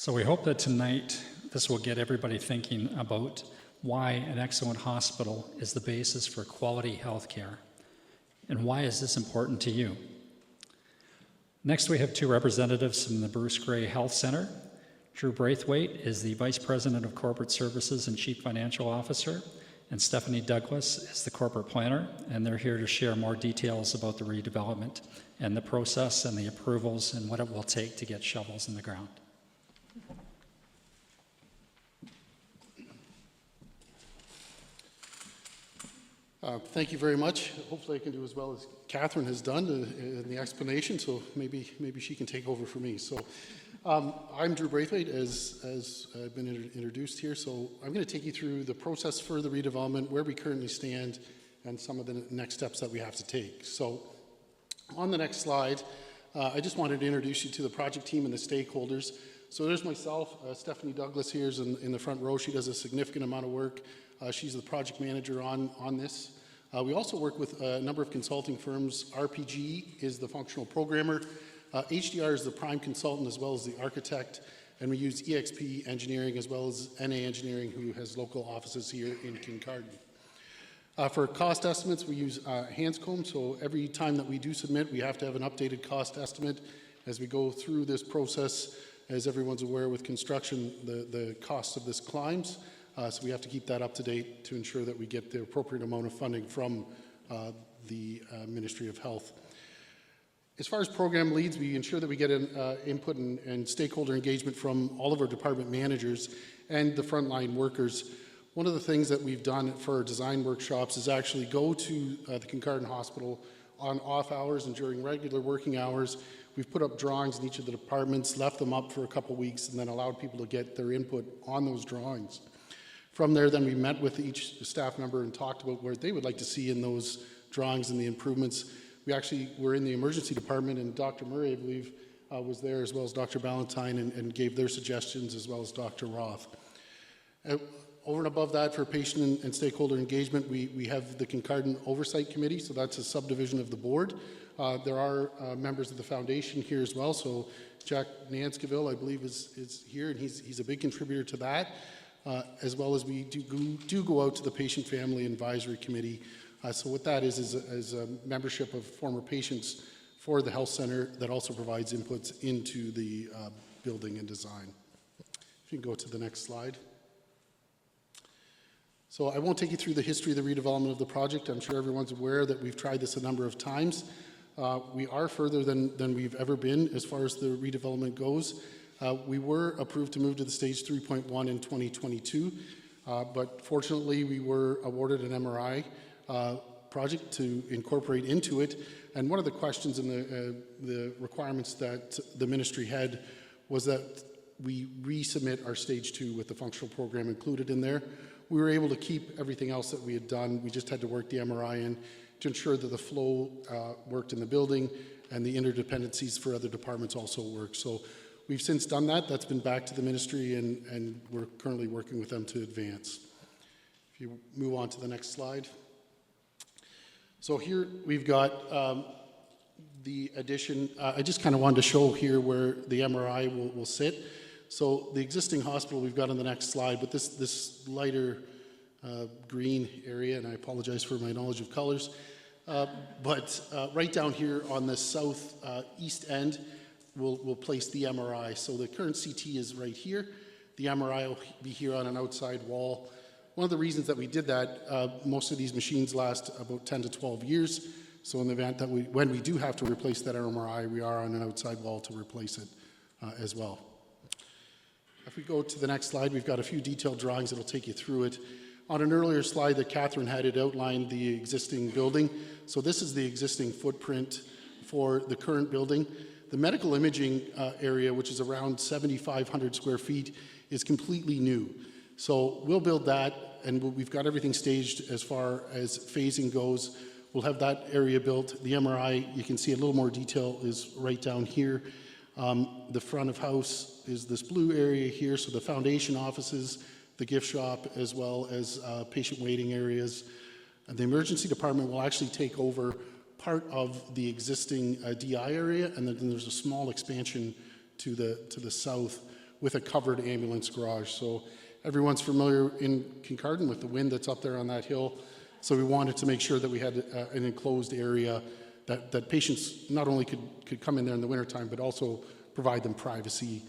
So we hope that tonight this will get everybody thinking about why an excellent hospital is the basis for quality health care. And why is this important to you? Next, we have two representatives from the Bruce Gray Health Center. Drew Braithwaite is the Vice President of Corporate Services and Chief Financial Officer, and Stephanie Douglas is the Corporate Planner, and they're here to share more details about the redevelopment and the process and the approvals and what it will take to get shovels in the ground. Thank you very much. Hopefully I can do as well as Catherine has done in the explanation, so maybe she can take over for me. So I'm Drew Braithwaite, as I've been introduced here. So I'm going to take you through the process for the redevelopment, where we currently stand, and some of the next steps that we have to take. So on the next slide, I just wanted to introduce you to the project team and the stakeholders. So there's myself, Stephanie Douglas here is in the front row. She does a significant amount of work. She's the project manager on this. We also work with a number of consulting firms. RPG is the functional programmer. HDR is the prime consultant as well as the architect. And we use EXP Engineering as well as NA Engineering, who has local offices here in Kincardine. For cost estimates, we use Hanscom. So every time that we do submit, we have to have an updated cost estimate as we go through this process. As everyone's aware, with construction, the cost of this climbs. So we have to keep that up to date to ensure that we get the appropriate amount of funding from the Ministry of Health. As far as program leads, we ensure that we get input and stakeholder engagement from all of our department managers and the frontline workers. One of the things that we've done for our design workshops is actually go to the Kincardine Hospital on off hours and during regular working hours. We've put up drawings in each of the departments, left them up for a couple weeks, and then allowed people to get their input on those drawings. From there, then we met with each staff member and talked about what they would like to see in those drawings and the improvements. We actually were in the emergency department, and Dr. Murray, I believe, was there, as well as Dr. Ballantyne, and gave their suggestions, as well as Dr. Roth. Over and above that, for patient and stakeholder engagement, we have the Kincardine Oversight Committee, so that's a subdivision of the board. There are members of the foundation here as well, so Jack Nanskaville, I believe, is here, and he's a big contributor to that. As well as we do go out to the Patient Family Advisory Committee. So what that is a membership of former patients for the health center that also provides inputs into the building and design. If you can go to the next slide. So I won't take you through the history of the redevelopment of the project. I'm sure everyone's aware that we've tried this a number of times. We are further than we've ever been as far as the redevelopment goes. We were approved to move to the stage 3.1 in 2022, but fortunately we were awarded an MRI project to incorporate into it. And one of the questions in the requirements that the ministry had was that we resubmit our stage 2 with the functional program included in there. We were able to keep everything else that we had done. We just had to work the MRI in to ensure that the flow worked in the building and the interdependencies for other departments also worked. So we've since done that. That's been back to the ministry, and we're currently working with them to advance. If you move on to the next slide. So here we've got the addition. I just kind of wanted to show here where the MRI will sit. So the existing hospital we've got on the next slide, but this lighter green area, and I apologize for my knowledge of colors, but right down here on the south east end, we'll place the MRI. So the current CT is right here. The MRI will be here on an outside wall. One of the reasons that we did that, most of these machines last about 10 to 12 years. So in the event that when we do have to replace that MRI, we are on an outside wall to replace it as well. If we go to the next slide, we've got a few detailed drawings that will take you through it. On an earlier slide that Catherine had, it outlined the existing building. So this is the existing footprint for the current building. The medical imaging area, which is around 7,500 square feet, is completely new. So we'll build that, and we've got everything staged as far as phasing goes. We'll have that area built. The MRI, you can see a little more detail, is right down here. The front of house is this blue area here, so the foundation offices, the gift shop, as well as patient waiting areas. And the emergency department will actually take over part of the existing DI area, and then there's a small expansion to the south with a covered ambulance garage. So everyone's familiar in Kincardine with the wind that's up there on that hill. So we wanted to make sure that we had an enclosed area that patients not only could come in there in the wintertime, but also provide them privacy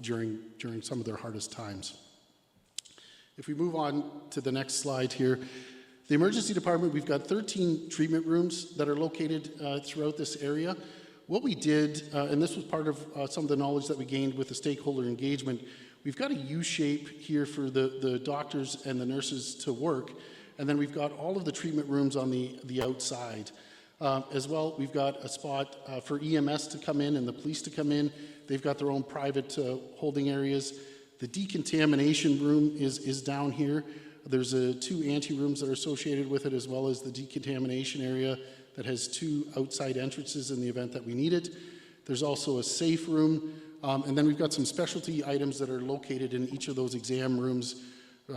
during some of their hardest times. If we move on to the next slide here, the emergency department, we've got 13 treatment rooms that are located throughout this area. What we did, and this was part of some of the knowledge that we gained with the stakeholder engagement, we've got a U-shape here for the doctors and the nurses to work, and then we've got all of the treatment rooms on the outside. As well, we've got a spot for EMS to come in and the police to come in. They've got their own private holding areas. The decontamination room is down here. There's 2 ante-rooms that are associated with it, as well as the decontamination area that has 2 outside entrances in the event that we need it. There's also a safe room, and then we've got some specialty items that are located in each of those exam rooms,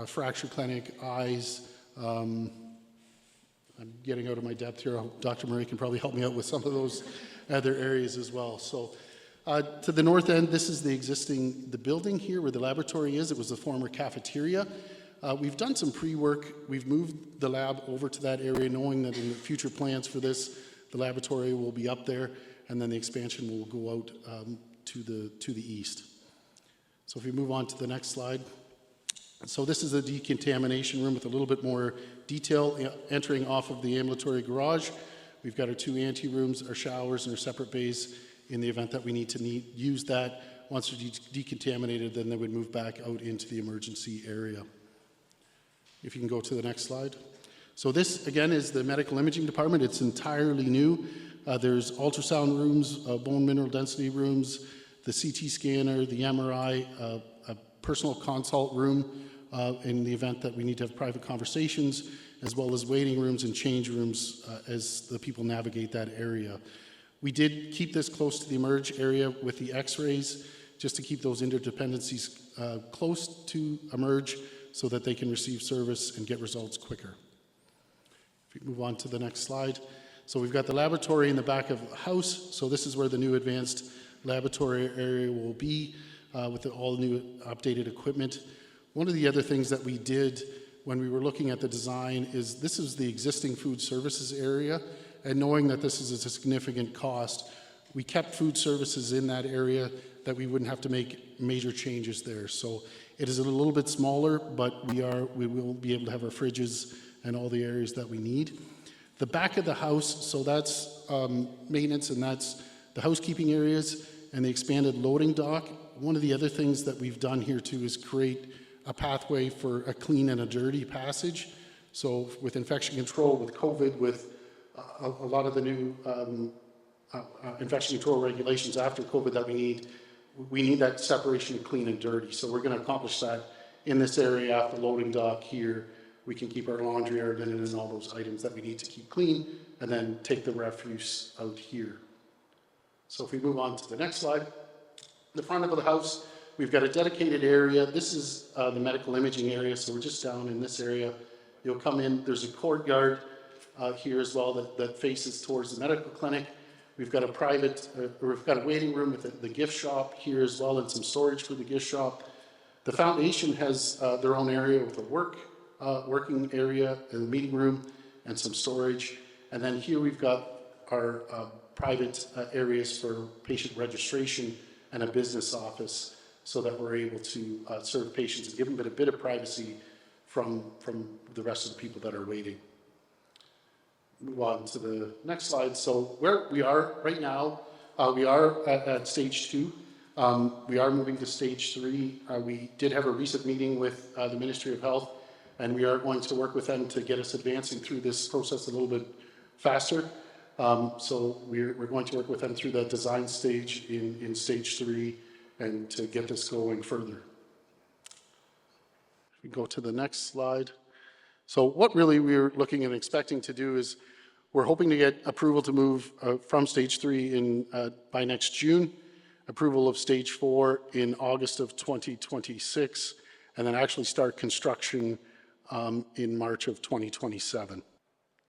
fracture clinic, eyes. I'm getting out of my depth here. Dr. Murray can probably help me out with some of those other areas as well. So to the north end, this is the building here where the laboratory is. It was the former cafeteria. We've done some pre-work. We've moved the lab over to that area, knowing that in the future plans for this, the laboratory will be up there, and then the expansion will go out to the east. So if we move on to the next slide. So this is a decontamination room with a little bit more detail entering off of the ambulatory garage. We've got our 2 ante-rooms, our showers, and our separate bays in the event that we need to use that. Once they're decontaminated, then they would move back out into the emergency area. If you can go to the next slide. So this, again, is the medical imaging department. It's entirely new. There's ultrasound rooms, bone mineral density rooms, the CT scanner, the MRI, a personal consult room in the event that we need to have private conversations, as well as waiting rooms and change rooms as the people navigate that area. We did keep this close to the emerge area with the x-rays, just to keep those interdependencies close to emerge so that they can receive service and get results quicker. If we move on to the next slide. So we've got the laboratory in the back of the house. So this is where the new advanced laboratory area will be with all the new updated equipment. One of the other things that we did when we were looking at the design is this is the existing food services area, and knowing that this is a significant cost, we kept food services in that area that we wouldn't have to make major changes there. So it is a little bit smaller, but we will be able to have our fridges and all the areas that we need. The back of the house, so that's maintenance, and that's the housekeeping areas and the expanded loading dock. One of the other things that we've done here too is create a pathway for a clean and a dirty passage. So with infection control, with COVID, with a lot of the new infection control regulations after COVID that we need that separation of clean and dirty. So we're going to accomplish that in this area after loading dock here. We can keep our laundry, our linen, and all those items that we need to keep clean, and then take the refuse out here. So if we move on to the next slide, the front of the house, we've got a dedicated area. This is the medical imaging area, so we're just down in this area. You'll come in, there's a courtyard here as well that faces towards the medical clinic. We've got we've got a waiting room with the gift shop here as well, and some storage for the gift shop. The foundation has their own area with a working area and a meeting room and some storage. And then here we've got our private areas for patient registration and a business office, so that we're able to serve patients and give them a bit of privacy from the rest of the people that are waiting. Move on to the next slide. So where we are right now, we are at stage 2. We are moving to stage 3. We did have a recent meeting with the Ministry of Health, and we are going to work with them to get us advancing through this process a little bit faster. So we're going to work with them through that design stage in stage 3 and to get this going further. We go to the next slide. So what really we're looking and expecting to do is we're hoping to get approval to move from stage 3 by next June, approval of stage 4 in August of 2026, and then actually start construction in March of 2027.